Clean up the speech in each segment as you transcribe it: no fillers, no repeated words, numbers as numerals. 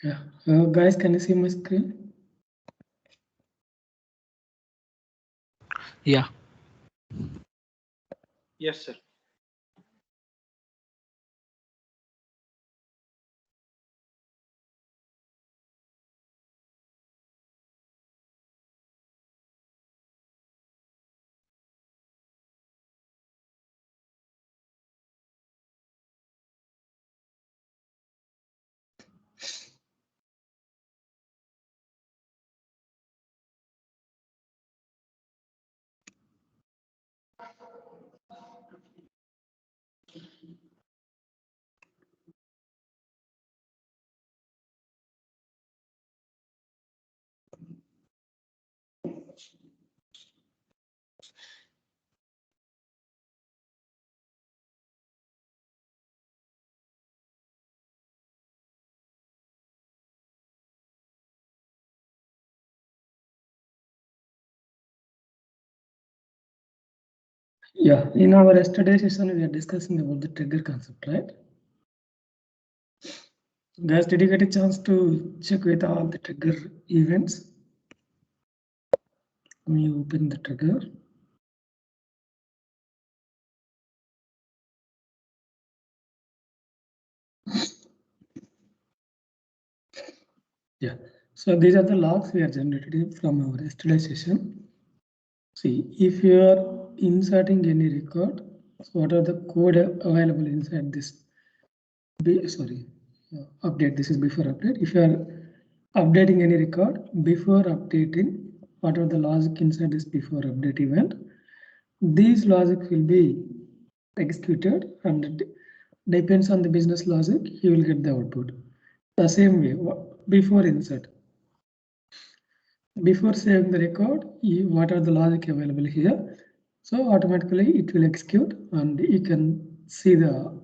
Yeah, guys, can you see my screen? Yeah. Yes, sir. Yeah, in our yesterday session, we are discussing about the trigger concept, right? Guys, did you get a chance to check with all the trigger events? When you open the trigger. Yeah, so these are the logs we are generated from our yesterday session. See, if you are inserting any record, so what are the code available inside this? Sorry, update. This is before update. If you are updating any record before updating, what are the logic inside this before update event? These logic will be executed and it depends on the business logic, you will get the output. The same way before insert. Before saving the record, what are the logic available here? So automatically it will execute and you can see the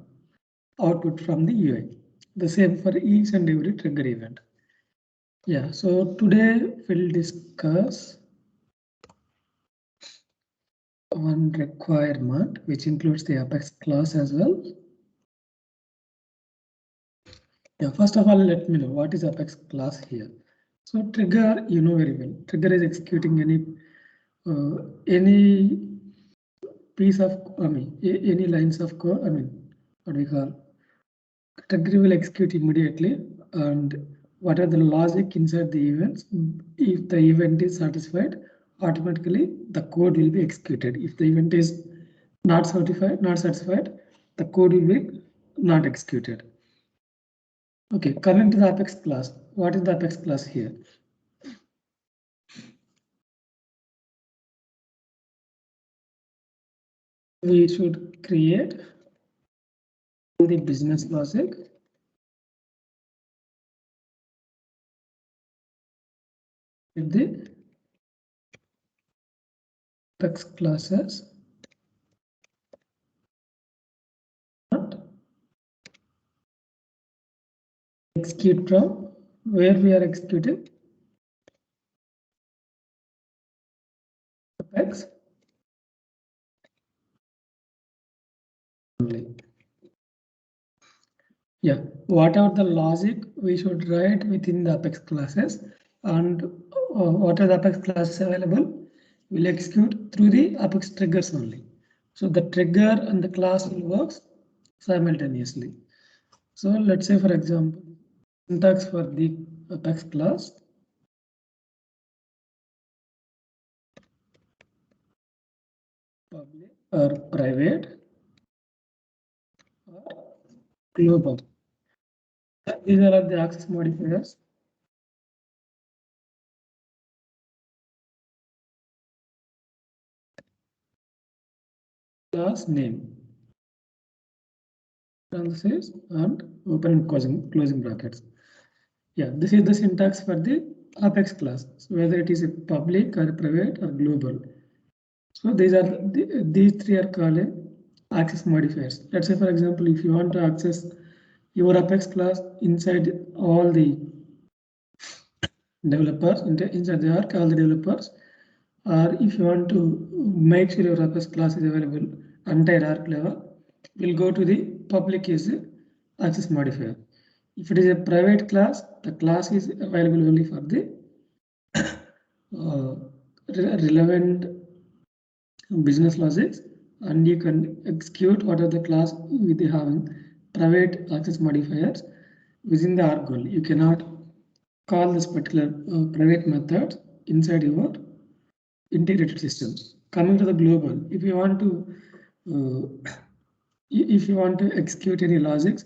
output from the UI. The same for each and every trigger event. Yeah, so today we'll discuss one requirement which includes the Apex class as well. Yeah, first of all, let me know what is Apex class here. So trigger, you know very well. Trigger is executing any piece of, any lines of code. What we call trigger will execute immediately. And what are the logic inside the events? If the event is satisfied, automatically the code will be executed. If the event is not satisfied, the code will be not executed. Okay, coming to the Apex class. What is the Apex class here? We should create the business logic. With the Apex classes. Execute from where we are executing Apex only. Yeah, whatever the logic we should write within the Apex classes and what are the Apex classes available will execute through the Apex triggers only. So the trigger and the class will work simultaneously. So let's say, for example, syntax for the Apex class. Public or private or global. These are the access modifiers. Class name. Parentheses and open and closing brackets. Yeah, this is the syntax for the Apex class, so whether it is a public or private or global. So these three are called access modifiers. Let's say, for example, if you want to access your Apex class inside all the developers, inside the arc, all the developers, or if you want to make sure your Apex class is available entire arc level, we'll go to the public is access modifier. If it is a private class, the class is available only for the relevant business logics, and you can execute what are the class with the having private access modifiers within the argol. You cannot call this particular private method inside your integrated systems. Coming to the global, if you want to execute any logics,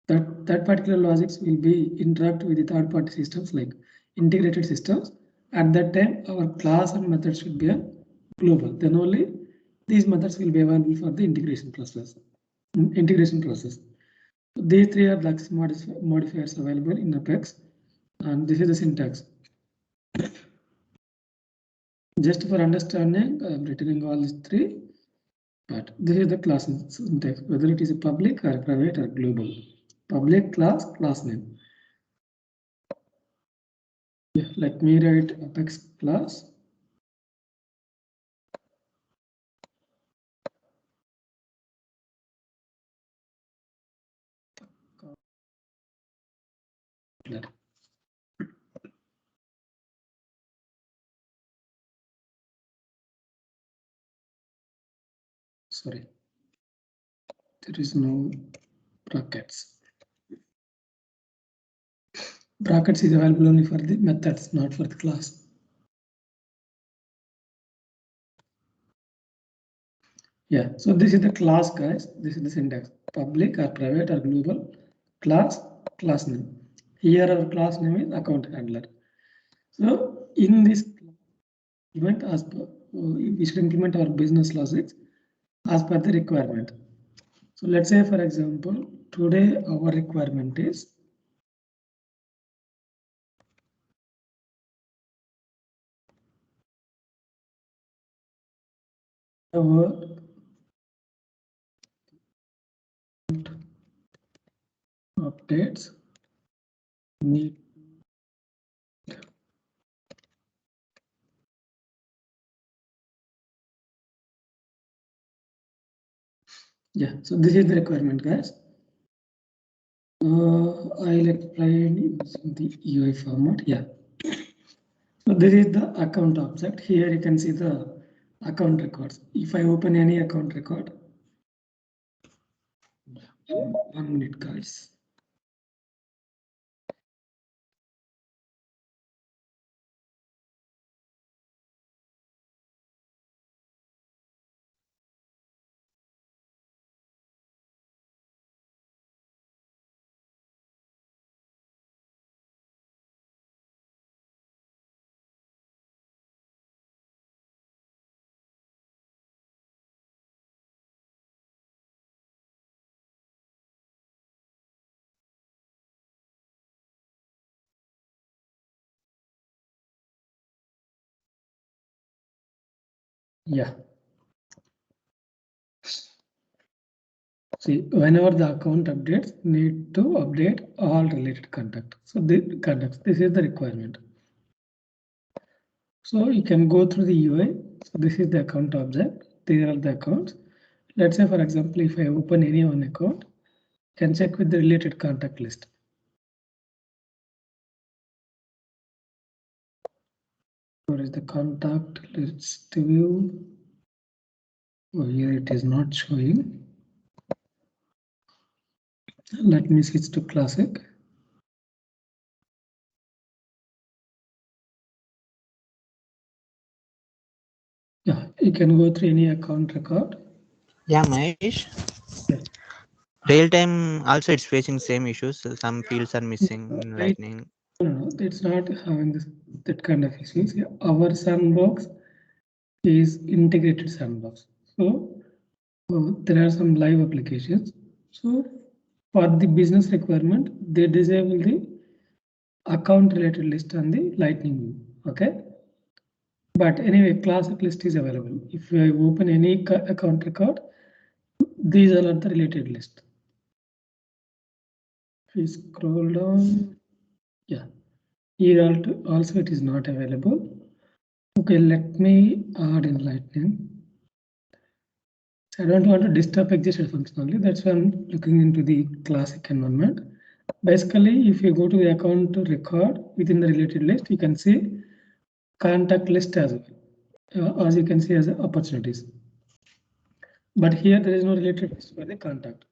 that particular logics will be interact with the third-party systems like integrated systems. At that time, our class and method should be a global. Then only these methods will be available for the integration process. These three are the access modifiers available in Apex, and this is the syntax. Just for understanding, I am returning all these three, but this is the class syntax, whether it is a public or private or global. Public class name. Yeah, let me write Apex class. Sorry, there is no brackets. Brackets is available only for the methods, not for the class. Yeah, so this is the class, guys. This is the syntax: public or private or global. Class name. Here our class name is account handler. So in this event, as per we should implement our business logic as per the requirement. So let's say, for example, today our requirement is our updates need so this is the requirement, guys. I'll explain using the UI format. So this is the account object. Here you can see the account records. If I open any account record, 1 minute, guys. Yeah. See, whenever the account updates, need to update all related contact. So the contacts, this is the requirement. So you can go through the UI. So this is the account object. These are the accounts. Let's say, for example, if I open any one account, can check with the related contact list. Where is the contact list view? Oh, here it is not showing. Let me switch to classic. Yeah, you can go through any account record. Yeah, Mahesh. Yeah. Real time also it's facing same issues. Some fields are missing in Lightning. No, it's not having that kind of issues. Yeah, our sandbox is integrated sandbox. So there are some live applications. So for the business requirement, they disable the account related list on the Lightning view. Okay. But anyway, classic list is available. If I open any account record, these are the related list. If you scroll down, yeah, here also it is not available. Okay, let me add in Lightning. I don't want to disturb existing functionality. That's why I'm looking into the classic environment. basically, if you go to the account record within the related list, you can see contact list as well, as you can see as opportunities. But here there is no related list for the contact.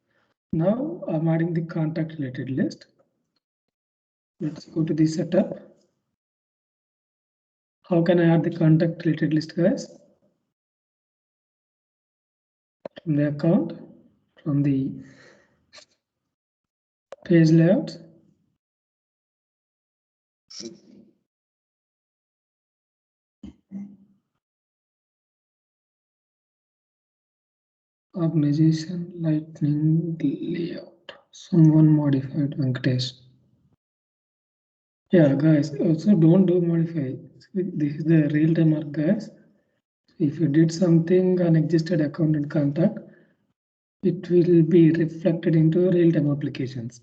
Now I'm adding the contact related list. Let's go to the setup. How can I add the contact related list, guys? From the account, from the page layout. Organization, lightning, layout. Someone modified Venkatesh. Yeah, guys, also don't do modify. This is the real time arc, guys. If you did something on existed account and contact, it will be reflected into real time applications.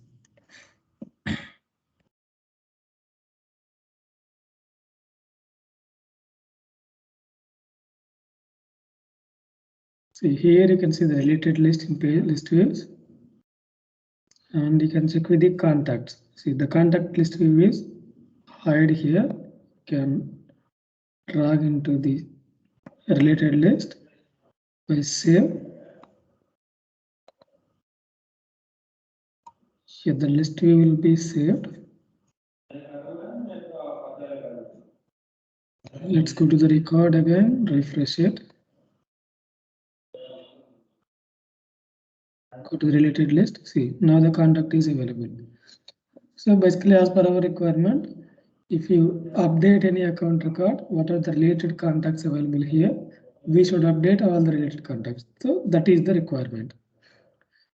See here you can see the related list in page list views, and you can check with the contacts. See the contact list view is hide here. Can drag into the related list by save. Here the list view will be saved. Let's go to the record again, refresh it. Go to the related list. See, now the contact is available. So basically, as per our requirement, if you update any account record, what are the related contacts available here? We should update all the related contacts. So that is the requirement.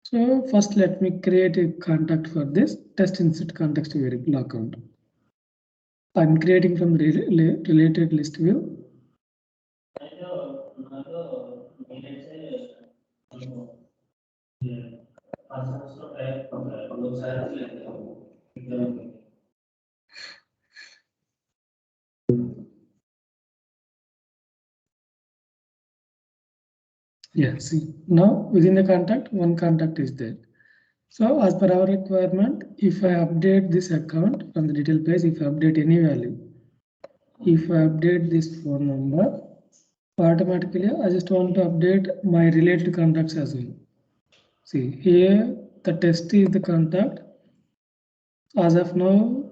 So first, let me create a contact for this test insert context variable account. I'm creating from the related list view. Yeah, see, now within the contact, one contact is there. So as per our requirement, if I update this account from the detail page, if I update any value, if I update this phone number, automatically I just want to update my related contacts as well. See here, the test is the contact. As of now,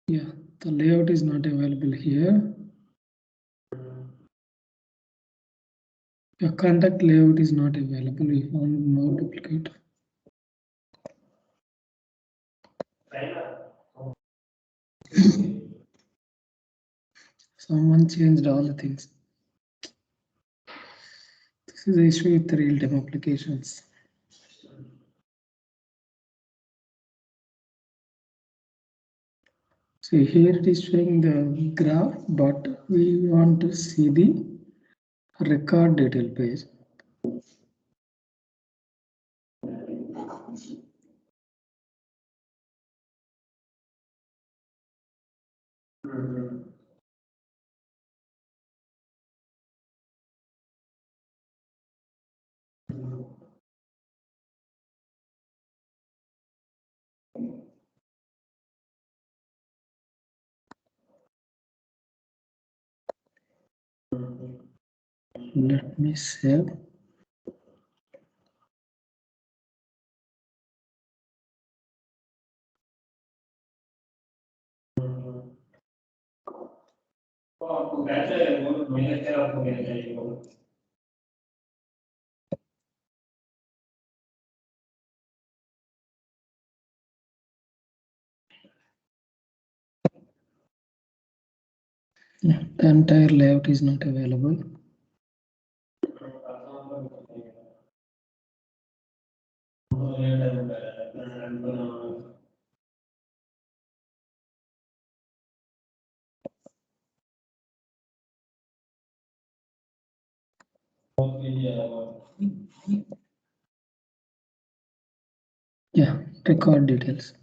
yeah, the layout is not available here. Your contact layout is not available. We want no duplicate. Someone changed all the things. This is the issue with the real-time applications. So here it is showing the graph, but we want to see the record detail page. Let me save. Yeah, the entire layout is not available. Yeah, record details.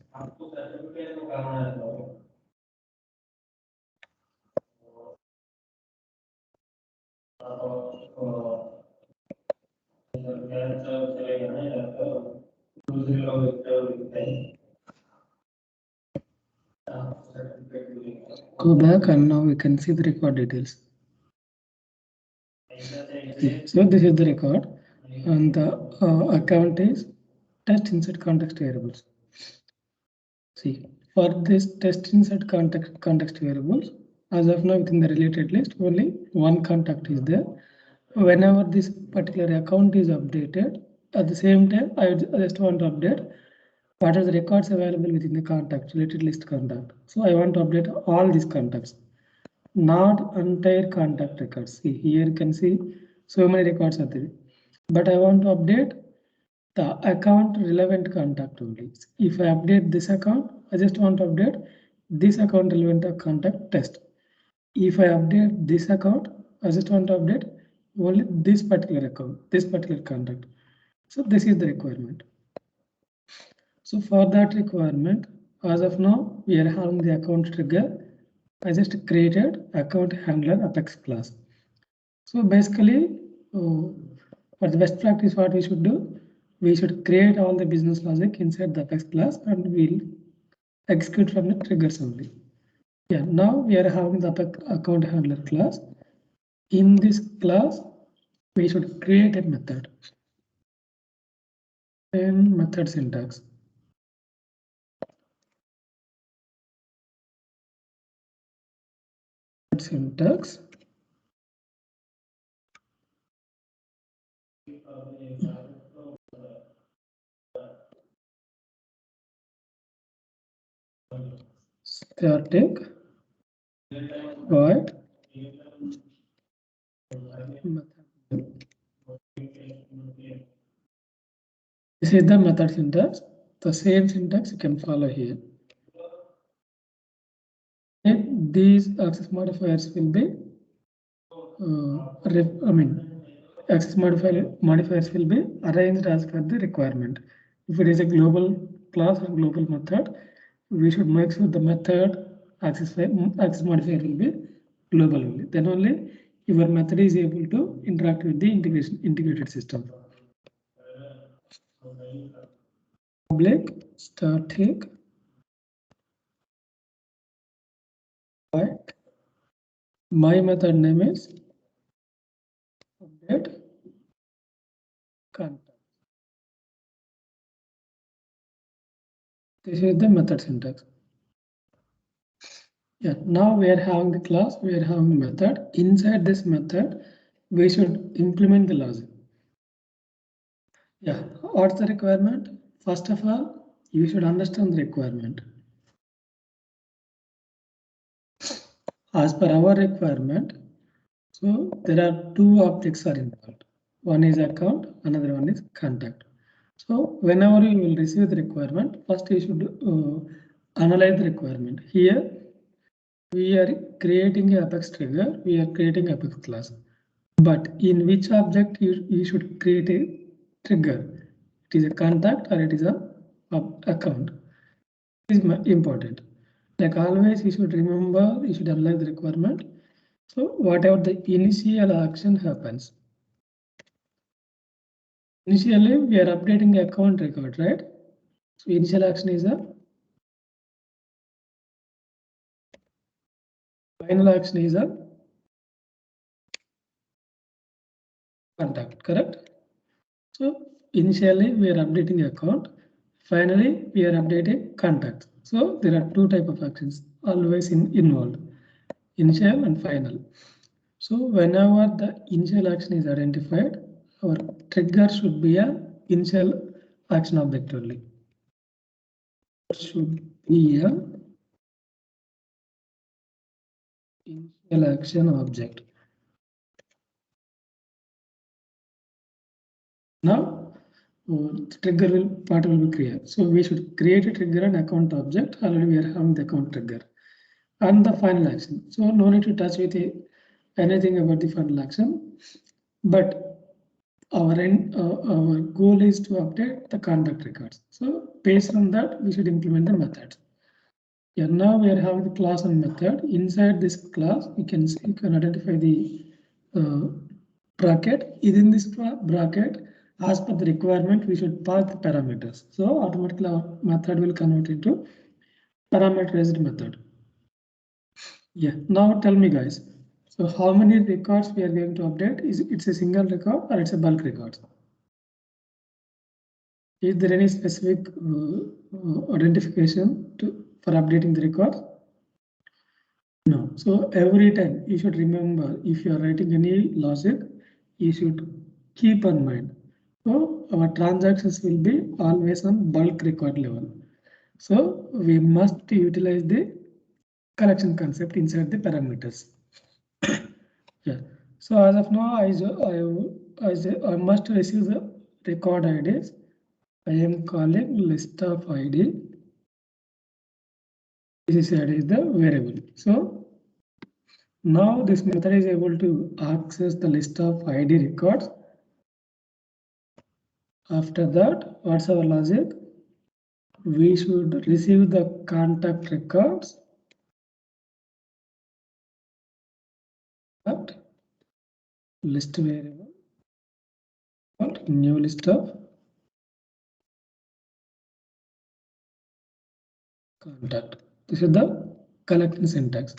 Go back and now we can see the record details. So this is the record and the account is test insert context variables. See, for this test insert context variables, as of now within the related list, only one contact is there. Whenever this particular account is updated, at the same time, I just want to update what are the records available within the contact, related list contact. So I want to update all these contacts, not entire contact records. See, here you can see so many records are there, but I want to update the account relevant contact only. If I update this account, I just want to update this account relevant contact test. If I update this account, I just want to update only this particular account, this particular contact. So this is the requirement. So for that requirement, as of now, we are having the account trigger. I just created account handler Apex class. So basically, for the best practice, what we should do, we should create all the business logic inside the Apex class and we'll execute from the triggers only. Yeah, now we are having the Apex account handler class. In this class, we should create a method. And method syntax. Syntax. Static void method. This is the method syntax. The same syntax you can follow here. And these access modifiers will be, access modifiers will be arranged as per the requirement. If it is a global class or global method, we should make sure the method access modifier will be global only. Then only your method is able to interact with the integrated system. Public static void. My method name is update contact. This is the method syntax. Yeah, now we are having the class, we are having the method. Inside this method, we should implement the logic. Yeah, what's the requirement? First of all, you should understand the requirement. As per our requirement, so there are two objects are involved. One is account, another one is contact. So whenever you will receive the requirement, first you should analyze the requirement. Here, we are creating a Apex trigger, we are creating Apex class. But in which object you should create a trigger? It is a contact or it is a account. It is important. Like always, you should remember, you should analyze the requirement. So whatever the initial action happens. Initially, we are updating the account record, right? So initial action is a final action is a contact, correct? So initially we are updating account. Finally, we are updating contact. So there are two type of actions always involved, initial and final. So whenever the initial action is identified, our trigger should be a initial action object only. Should be a initial action object. Now trigger part will be clear. So we should create a trigger and account object. Already we are having the account trigger and the final action. So no need to touch with anything about the final action, but our goal is to update the contact records. So based on that, we should implement the methods. Yeah, now we are having the class and method. Inside this class, you can identify the bracket. Within this bracket, as per the requirement, we should pass the parameters. So automatically our method will convert into parameterized method. Yeah, now tell me guys. So how many records we are going to update? Is it's a single record or it's a bulk record? Is there any specific identification for updating the record? No. So every time you should remember, if you are writing any logic, you should keep in mind. So our transactions will be always on bulk record level. So we must utilize the collection concept inside the parameters. Yeah. So as of now, I must receive the record IDs. I am calling list of ID. This ID is the variable. So now this method is able to access the list of ID records. After that, what's our logic? We should receive the contact records. List variable called new list of contact. This is the collection syntax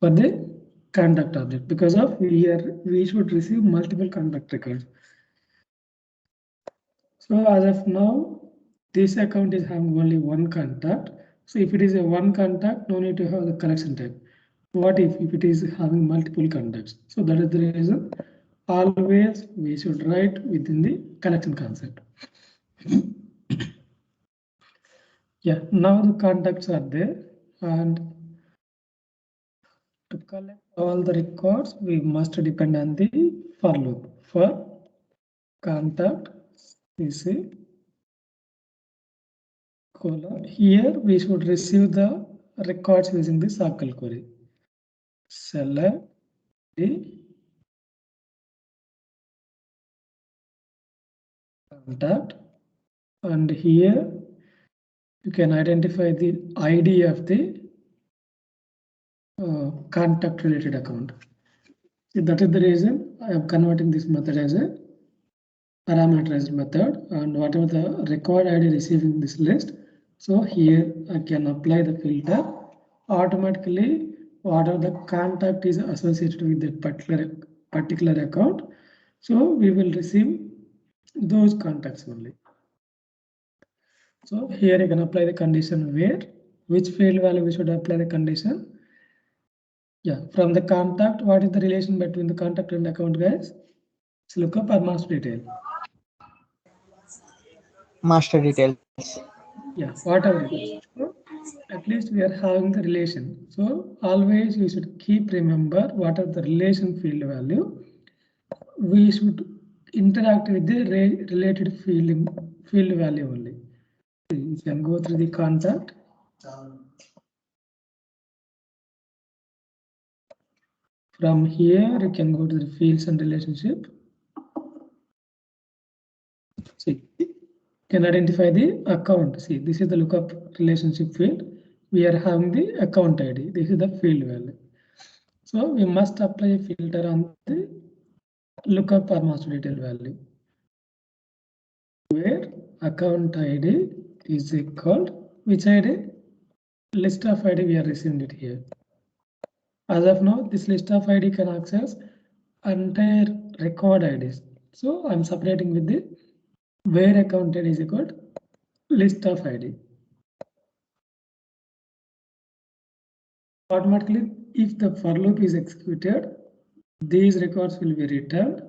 for the contact object, because of we should receive multiple contact records. So as of now, this account is having only one contact. So if it is a one contact, no need to have the collection type. What if it is having multiple contacts? So that is the reason always we should write within the collection concept. Yeah, now the contacts are there, and to collect all the records, we must depend on the for loop. For contact CC colon, here we should receive the records using the circle query. Select the contact, and here you can identify the ID of the contact related account. So that is the reason I am converting this method as a parameterized method, and whatever the record ID receiving this list, so here I can apply the filter automatically. Whatever the contact is associated with that particular account, so we will receive those contacts only. So here you can apply the condition where which field value we should apply the condition. Yeah, from the contact, what is the relation between the contact and account, guys? Let's look up our master detail. Master details. Yeah, whatever it is. So at least we are having the relation. So always we should keep remember what are the relation field value. We should interact with the related field value only. You can go through the contact. From here, you can go to the fields and relationship. See, can identify the account. See, this is the lookup relationship field. We are having the account ID. This is the field value. So we must apply a filter on the lookup or master detail value, where account ID is equal which ID? List of ID we are receiving it here. As of now, this list of ID can access entire record IDs. So I'm separating with the where account ID is equal list of ID. Automatically, if the for loop is executed, these records will be returned,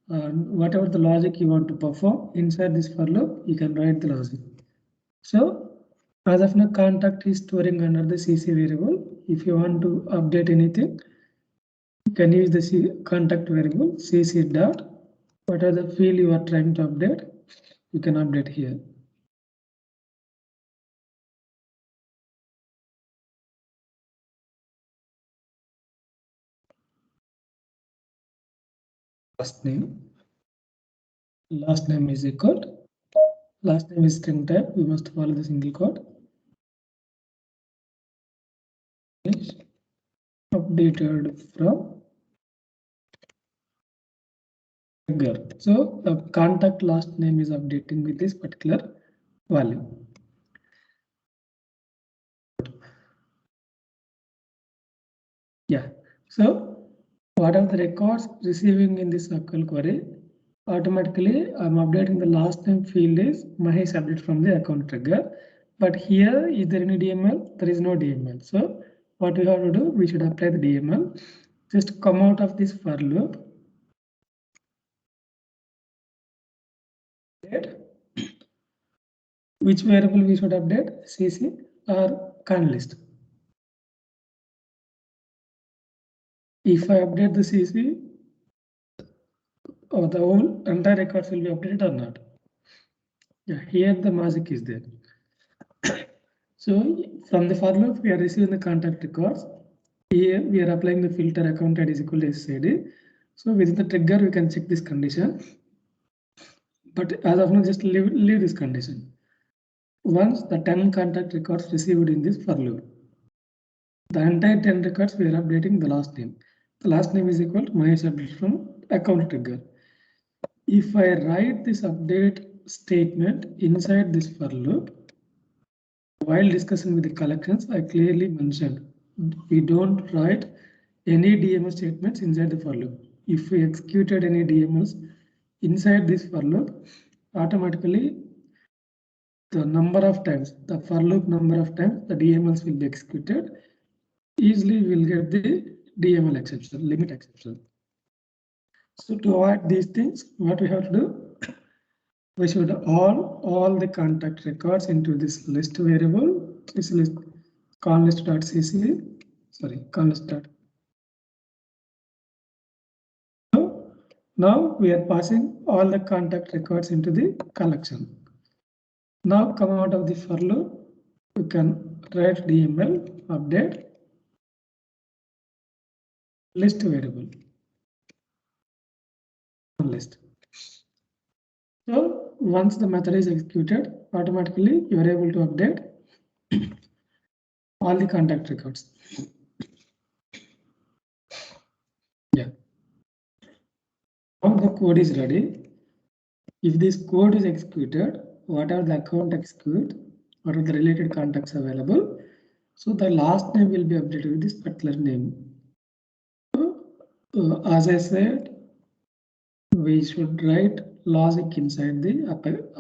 and whatever the logic you want to perform inside this for loop, you can write the logic. So as of now, contact is storing under the CC variable. If you want to update anything, you can use the contact variable CC dot. Whatever the field you are trying to update, you can update here. Last name is equal. Last name is string type. We must follow the single quote. Updated from trigger. So the contact last name is updating with this particular value. Yeah. So what are the records receiving in this SQL query? Automatically, I'm updating the last name field is Mahesh update from the account trigger. But here, is there any DML? There is no DML. So what we have to do, we should apply the DML. Just come out of this for loop. Which variable we should update? CC or can list? If I update the CC, or the whole entire records will be updated or not? Yeah, here the magic is there. So from the for loop, we are receiving the contact records. Here we are applying the filter account ID is equal to SID. So with the trigger, we can check this condition. But as of now, just leave this condition. Once the 10 contact records received in this for loop, the entire 10 records we are updating the last name. The last name is equal to Mahesh update from account trigger. If I write this update statement inside this for loop, while discussing with the collections, I clearly mentioned we don't write any DML statements inside the for loop. If we executed any DMLs inside this for loop, automatically the number of times, the for loop number of times the DMLs will be executed, easily we'll get the DML exception, limit exception. So to avoid these things, what we have to do, we should all the contact records into this list variable. This list call list.cc, sorry, call list. So now we are passing all the contact records into the collection. Now come out of the for loop, we can write DML update list variable list. So once the method is executed, automatically you are able to update all the contact records. Yeah. Now the code is ready. If this code is executed, what are the account execute, what are the related contacts available? So the last name will be updated with this particular name. So, as I said, we should write logic inside the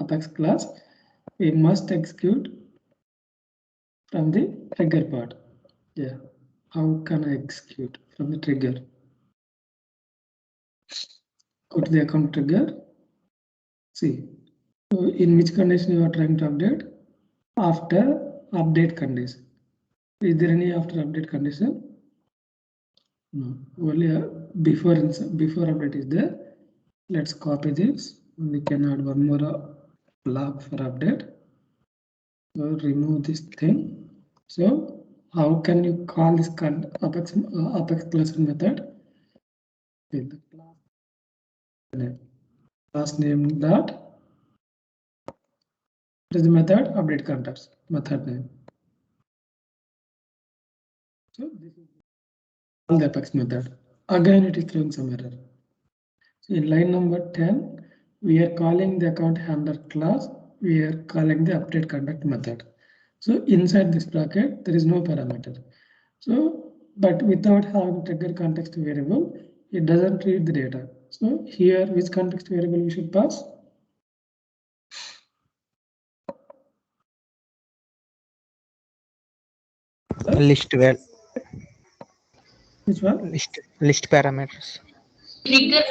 Apex class. We must execute from the trigger part. Yeah. How can I execute from the trigger? Go to the account trigger. See, so in which condition you are trying to update? After update condition. Is there any after update condition? No, only before update is there. Let's copy this. We can add one more block for update. So remove this thing. So how can you call this Apex class method? With the class name dot. What is the method? Update contacts method name. So this is the Apex method. Again, it is throwing some error. So in line number 10, we are calling the account handler class. We are calling the update contact method. So inside this bracket, there is no parameter. So, but without having trigger context variable, it doesn't read the data. So here, which context variable we should pass? List well. Which one? List parameters. Trigger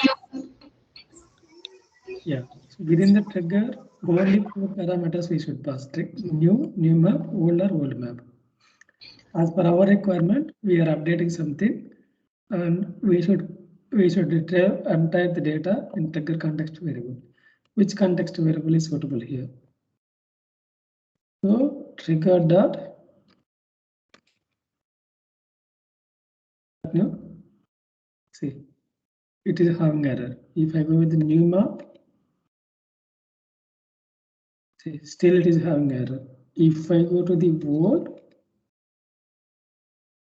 Yeah. So within the trigger, only 4 parameters we should pass: new map, old map. As per our requirement, we are updating something, and we should retrieve and type the data in trigger context variable. Which context variable is suitable here? So trigger dot new. See, it is having error. If I go with the new map, see, still it is having error. If I go to the old,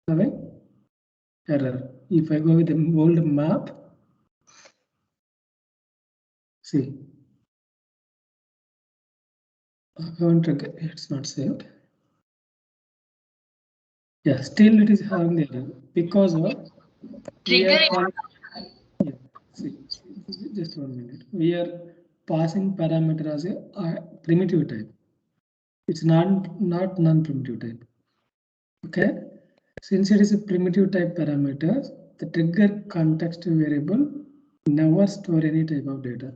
having error. If I go with the old map, see, account trigger, it's not saved. Yeah, still it is having the error because of we are Trigger yeah, see, just 1 minute. We are passing parameter as a primitive type. It's not non-primitive type. Okay, since it is a primitive type parameter, the trigger context variable never store any type of data.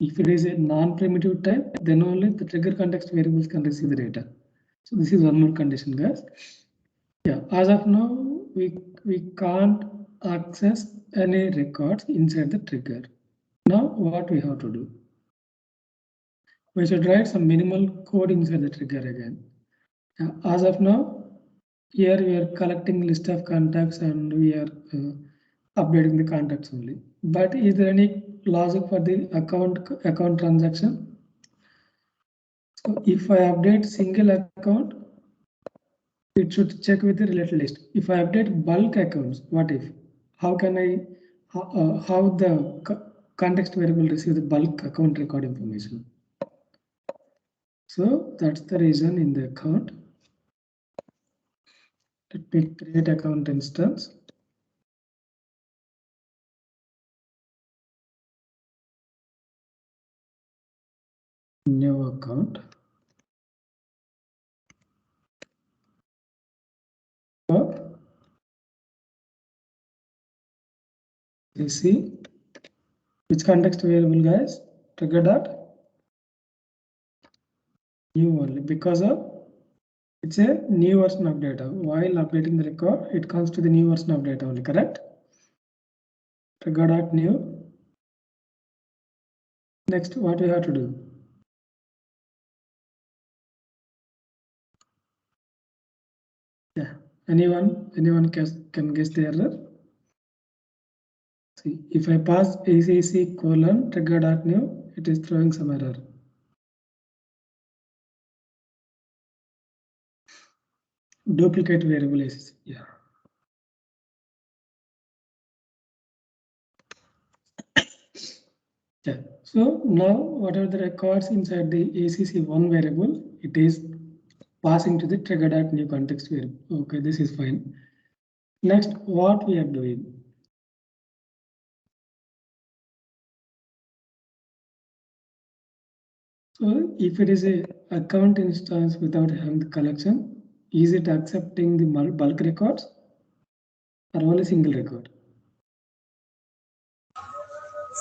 If it is a non-primitive type, then only the trigger context variables can receive the data. So this is one more condition, guys. Yeah, as of now, we can't access any records inside the trigger. Now, what we have to do? We should write some minimal code inside the trigger again. As of now, here we are collecting list of contacts and we are updating the contacts only. But is there any logic for the account transaction? So if I update single account, it should check with the related list. If I update bulk accounts, what if? How can I, how the context variable receive the bulk account record information? So that's the reason in the account. Let me create account instance. New account. So you see which context variable, guys? Trigger dot new only because of it's a new version of data. While updating the record, it comes to the new version of data only, correct? Trigger dot new. Next, what we have to do? Yeah, anyone can guess the error? See, if I pass ACC colon trigger dot new, it is throwing some error. Duplicate variable ACC. Yeah. Yeah. So now what are the records inside the ACC1 variable? It is passing to the trigger dot new context variable. Okay, this is fine. Next, what we are doing? So if it is a account instance without having the collection, is it accepting the bulk records or only single record?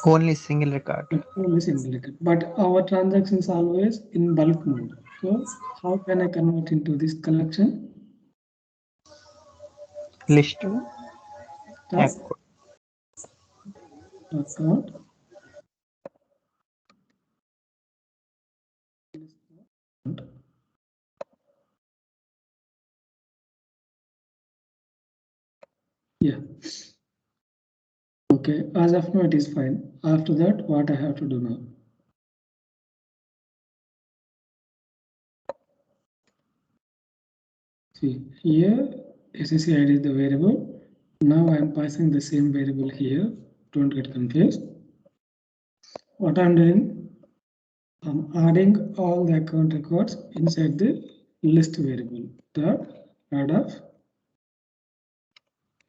Only single record. Only single record. But our transactions always in bulk mode. So how can I convert into this collection? List. Of account. Yeah. Okay. As of now, it is fine. After that, what I have to do now? See here, SSC ID is the variable. Now I am passing the same variable here. Don't get confused. What I'm doing, I'm adding all the account records inside the list variable. Dot add of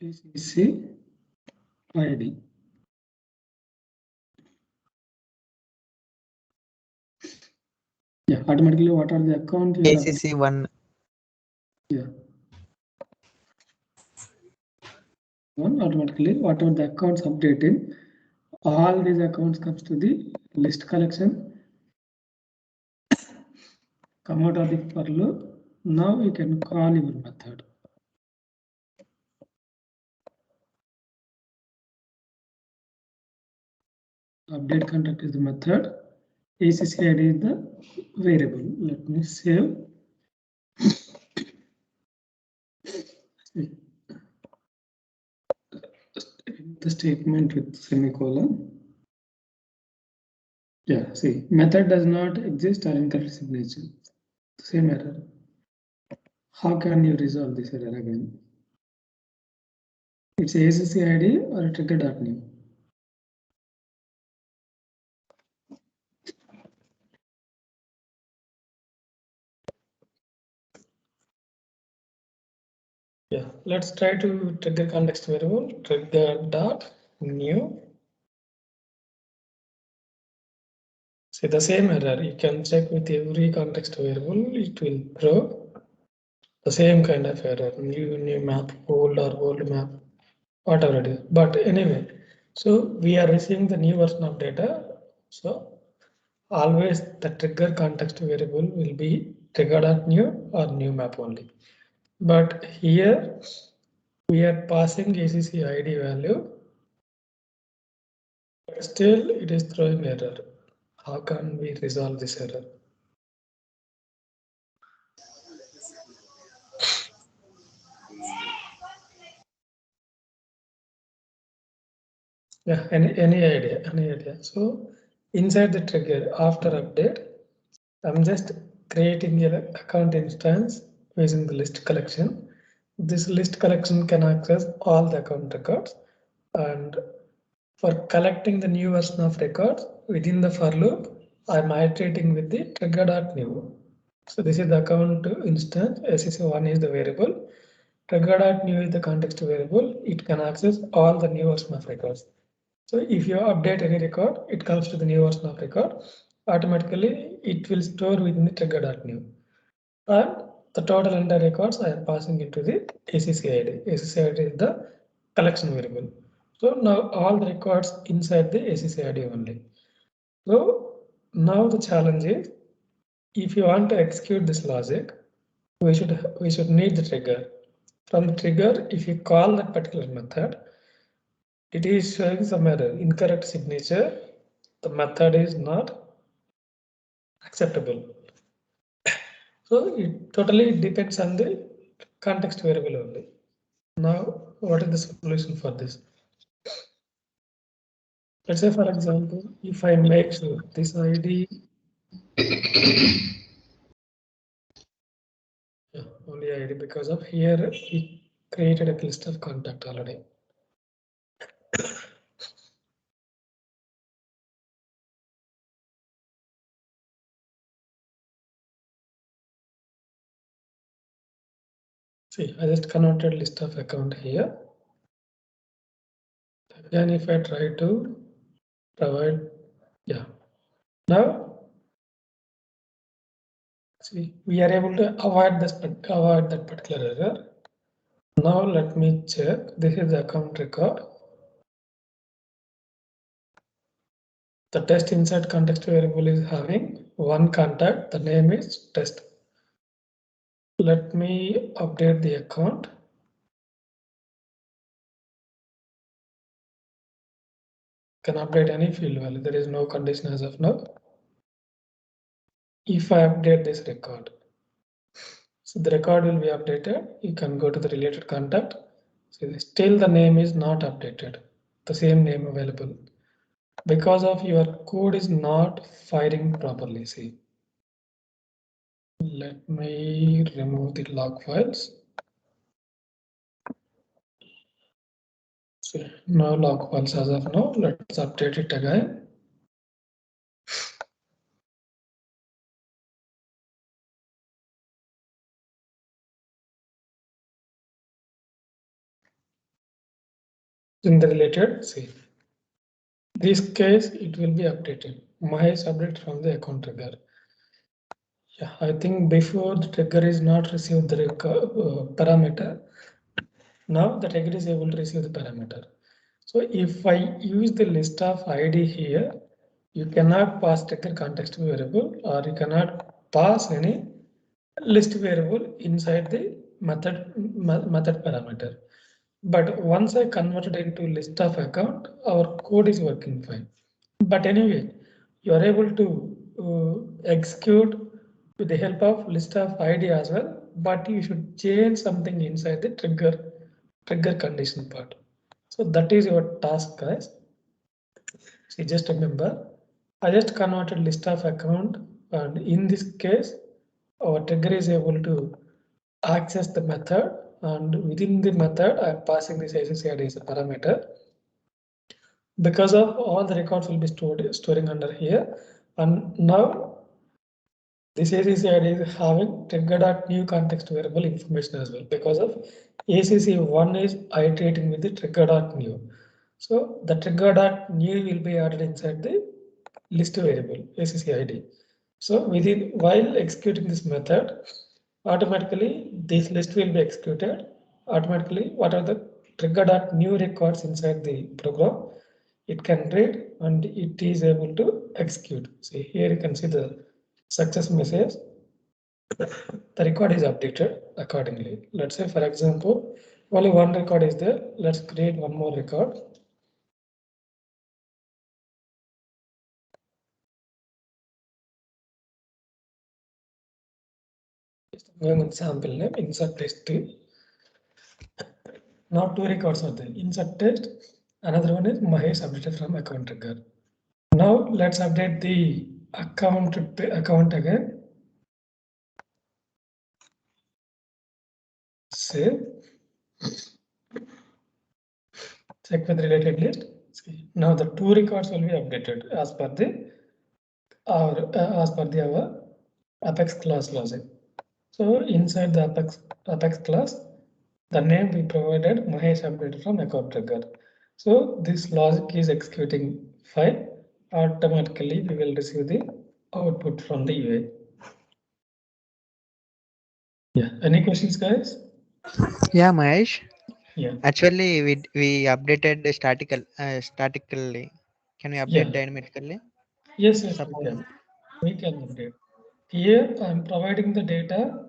SSC ID. Yeah, automatically what are the account you are ACC1. yeah. One automatically whatever the accounts updated, all these accounts comes to the list collection, come out of the for loop. Now you can call your method. Update contact is the method. ACC ID is the variable. Let me save. The statement with semicolon. Yeah, see, method does not exist or incorrect signature. Same error. How can you resolve this error again? It's ACC ID or trigger.new. Yeah, let's try to trigger context variable, trigger dot new. See the same error, you can check with every context variable, it will throw the same kind of error, new map, old map, whatever it is. But anyway, so we are receiving the new version of data. So always the trigger context variable will be triggered at new or new map only. But here we are passing ACC ID value, but still it is throwing error. How can we resolve this error? Yeah, any idea, any idea. So inside the trigger after update, I'm just creating an account instance using the list collection. This list collection can access all the account records, and for collecting the new version of records within the for loop, I'm iterating with the trigger.new. So this is the account instance, SEC1 is the variable, trigger.new is the context variable, it can access all the new version of records. So if you update any record, it comes to the new version of record, automatically it will store within the trigger.new. And the total entire records I am passing into the ACC ID. ACC ID is the collection variable. So now all the records inside the ACC ID only. So now the challenge is, if you want to execute this logic, we should need the trigger. From the trigger, if you call that particular method, it is showing some error, incorrect signature. The method is not acceptable. So it totally depends on the context variable only. Now, what is the solution for this? Let's say, for example, if I make sure this ID, yeah, only ID, because of here we created a list of contact already. See, I just converted list of account here. Then if I try to provide, yeah, now see, we are able to avoid that particular error. Now let me check. This is the account record. The test inside context variable is having one contact. The name is test. Let me update the account. Can update any field value. There is no condition as of now. If I update this record, so the record will be updated. You can go to the related contact. So still the name is not updated. The same name available because of your code is not firing properly. See, let me remove the log files. So no log files as of now. Let's update it again. In the related, see, this case it will be updated. Mahesh update from the account trigger. Yeah, I think before the trigger is not received the parameter. Now the trigger is able to receive the parameter. So if I use the list of ID here, you cannot pass trigger context variable, or you cannot pass any list variable inside the method parameter. But once I converted into list of account, our code is working fine. But anyway, you are able to execute with the help of list of ID as well, but you should change something inside the trigger condition part. So that is your task, guys. See, just remember, I just converted list of account, and in this case, our trigger is able to access the method, and within the method, I'm passing this ACCID as a parameter. Because of all the records will be storing under here, and now this ACCID is having trigger.new context variable information as well because of ACC1 is iterating with the trigger.new. So the trigger.new will be added inside the list variable ACC ID. So while executing this method, automatically this list will be executed. Automatically, what are the trigger.new records inside the program? It can read and it is able to execute. See here you can see the success message. The record is updated accordingly. Let's say, for example, only one record is there. Let's create one more record. Going with sample name, insert test. Now two records are there. Insert test. Another one is Mahesh updated from account trigger. Now let's update the account again. Save. Check with related list. See, now the two records will be updated as per the our Apex class logic. So inside the Apex class, the name we provided Mahesh updated from account trigger. So this logic is executing fine. Automatically, we will receive the output from the UI. Yeah. Any questions, guys? Yeah, Mahesh. Yeah. Actually, we updated the statically. Can we Yeah. update dynamically? Yes, yes, we Suppose. can. We can update. Here, I'm providing the data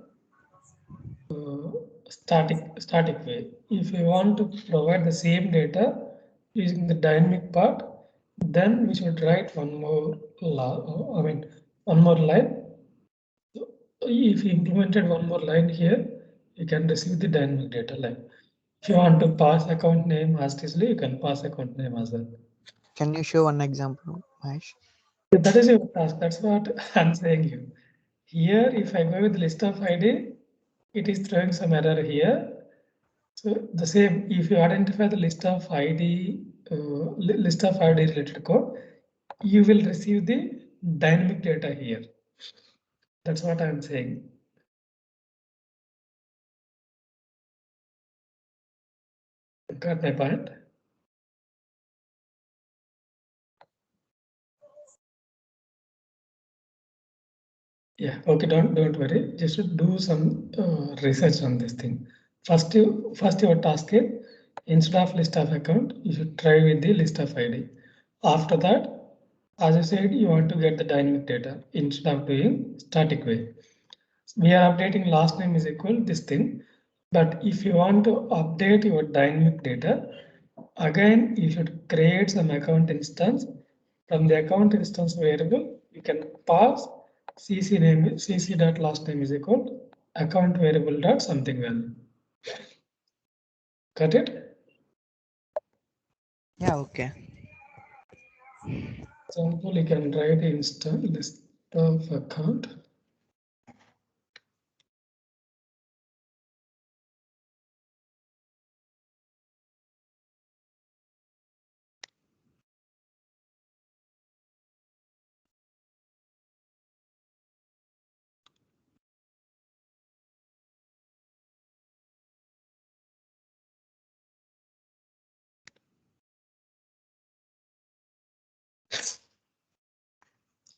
static way. If you want to provide the same data using the dynamic part, then we should write one more one more line. If you implemented one more line here, you can receive the dynamic data line. If you want to pass account name as easily, you can pass account name as well. Can you show one example, Mahesh? That is your task. That's what I'm saying you. Here, if I go with list of ID, it is throwing some error here. So the same, if you identify the list of ID, list of ID related code, you will receive the dynamic data here. That's what I'm saying. Got my point? Yeah. Okay. Don't worry. Just do some research on this thing. First your task is instead of list of account, you should try with the list of ID. After that, as I said, you want to get the dynamic data instead of doing static way. We are updating last name is equal this thing, but if you want to update your dynamic data, again you should create some account instance. From the account instance variable you can pass cc dot last name is equal account variable dot something value. Got it? Yeah, okay. Example, you can write instance list of account.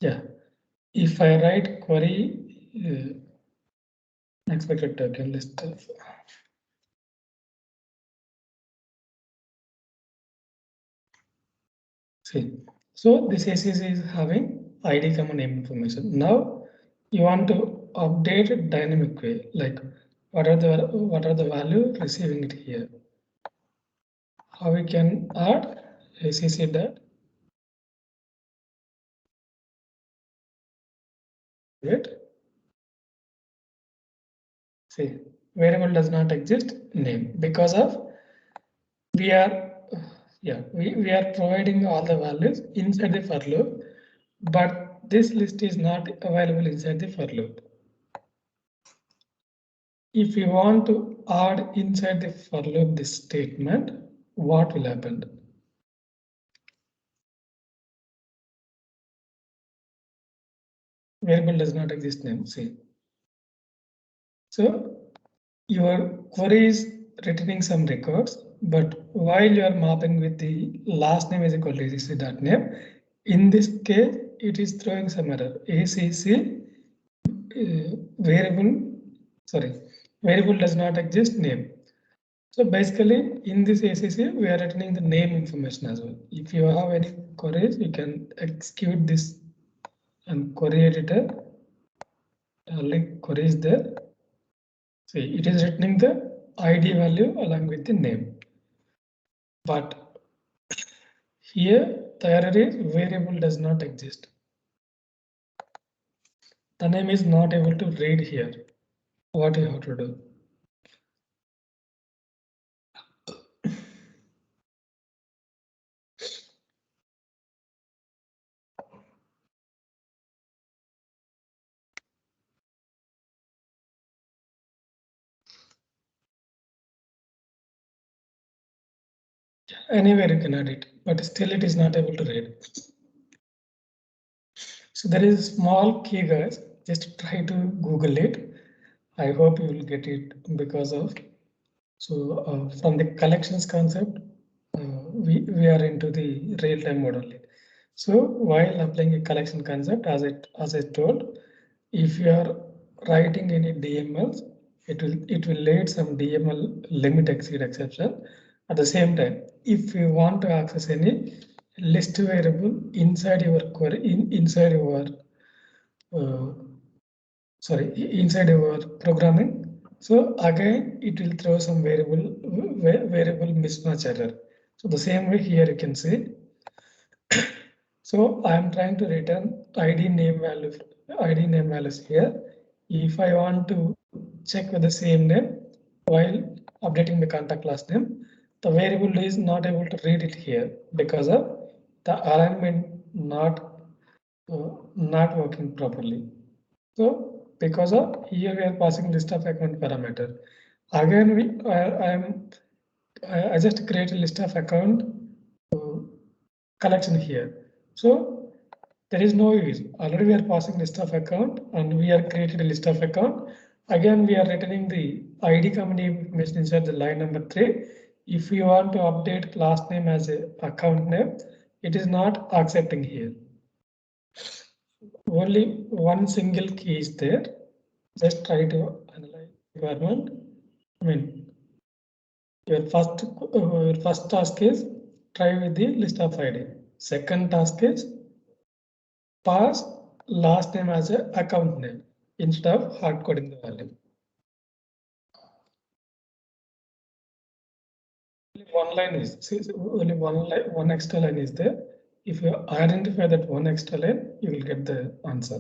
Yeah, if I write query expected token list of see. So this ACC is having ID common name information. Now you want to update it dynamic way, like what are the value receiving it here. How we can add ACC that wait. See, variable does not exist name because of we are we are providing all the values inside the for loop, but this list is not available inside the for loop. If you want to add inside the for loop this statement, what will happen? Variable does not exist name, see. So your query is returning some records, but while you are mapping with the last name is equal to acc.name, in this case, it is throwing some error. ACC variable does not exist name. So basically, in this ACC, we are returning the name information as well. If you have any queries, you can execute this and query editor. Link query is there. See, it is returning the ID value along with the name. But here, the error is variable does not exist. The name is not able to read here. What you have to do? Anywhere you can add it, but still it is not able to read. So there is a small key, guys. Just try to Google it. I hope you will get it because of. So from the collections concept, we are into the real-time mode only. So while applying a collection concept, as I told, if you are writing any DMLs, it will lead some DML limit exceed exception. At the same time, if you want to access any list variable inside your query, inside your inside your programming. So again, it will throw some variable mismatch error. So the same way here you can see. So I am trying to return ID name values here. If I want to check with the same name while updating the contact last name, the variable is not able to read it here because of the alignment not working properly. So because of here we are passing list of account parameter. Again, I just create a list of account collection here. So there is no use. Already we are passing list of account and we are creating a list of account. Again, we are returning the ID company information inside the line number 3. If you want to update last name as a account name, it is not accepting here. Only one single key is there. Just try to analyze environment. I mean, your first task is try with the list of ID. Second task is pass last name as a account name instead of hard coding the value. One line is only one extra line is there. If you identify that one extra line, you will get the answer.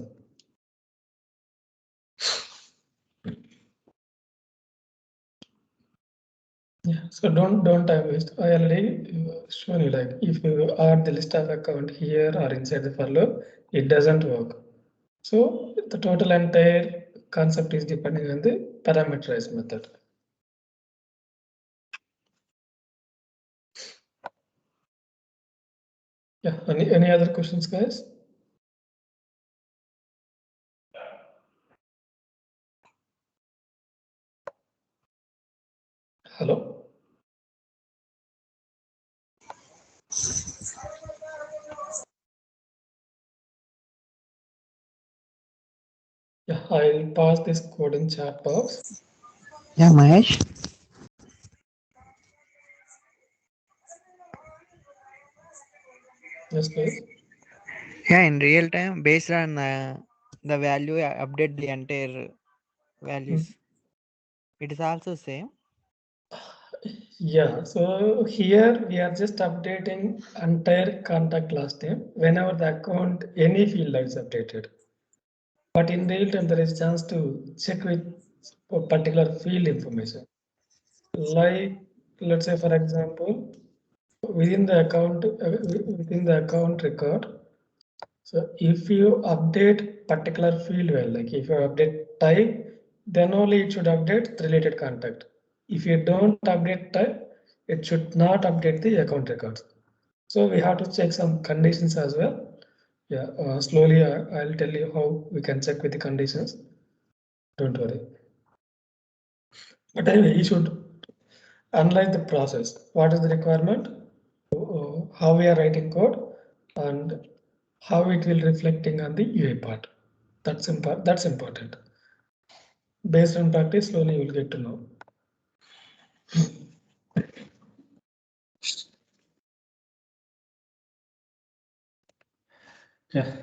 Yeah, so don't time waste. I already shown you, like if you add the list of account here or inside the for loop, it doesn't work. So the total entire concept is depending on the parameterized method. Yeah, any other questions, guys? Hello? Yeah, I'll pass this code in chat box. Yeah, Mahesh. Yes, please. Yeah, in real time, based on the value, I update the entire values. It is also same. Yeah, so here we are just updating entire contact last name whenever the account, any field is updated. But in real time, there is a chance to check with a particular field information. Like, let's say, for example, within the account record. So if you update particular field well, like if you update type, then only it should update related contact. If you don't update type, it should not update the account records. So we have to check some conditions as well. Yeah, slowly I'll tell you how we can check with the conditions. Don't worry. But anyway, you should analyze the process. What is the requirement? How we are writing code and how it will reflecting on the UI part. That's important. Based on practice, slowly you will get to know. Yeah.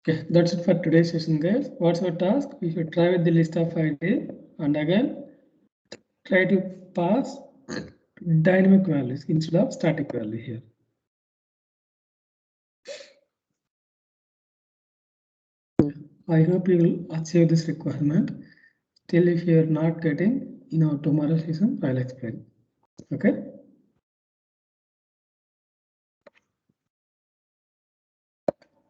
Okay, that's it for today's session, guys. What's our task? We should try with the list of ideas and again try to pass dynamic values instead of static value here. I hope you will achieve this requirement. Still, if you are not getting, tomorrow's session, I'll explain. Okay.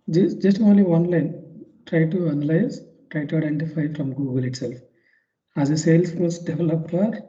Just only one line. Try to analyze, try to identify from Google itself. As a Salesforce developer,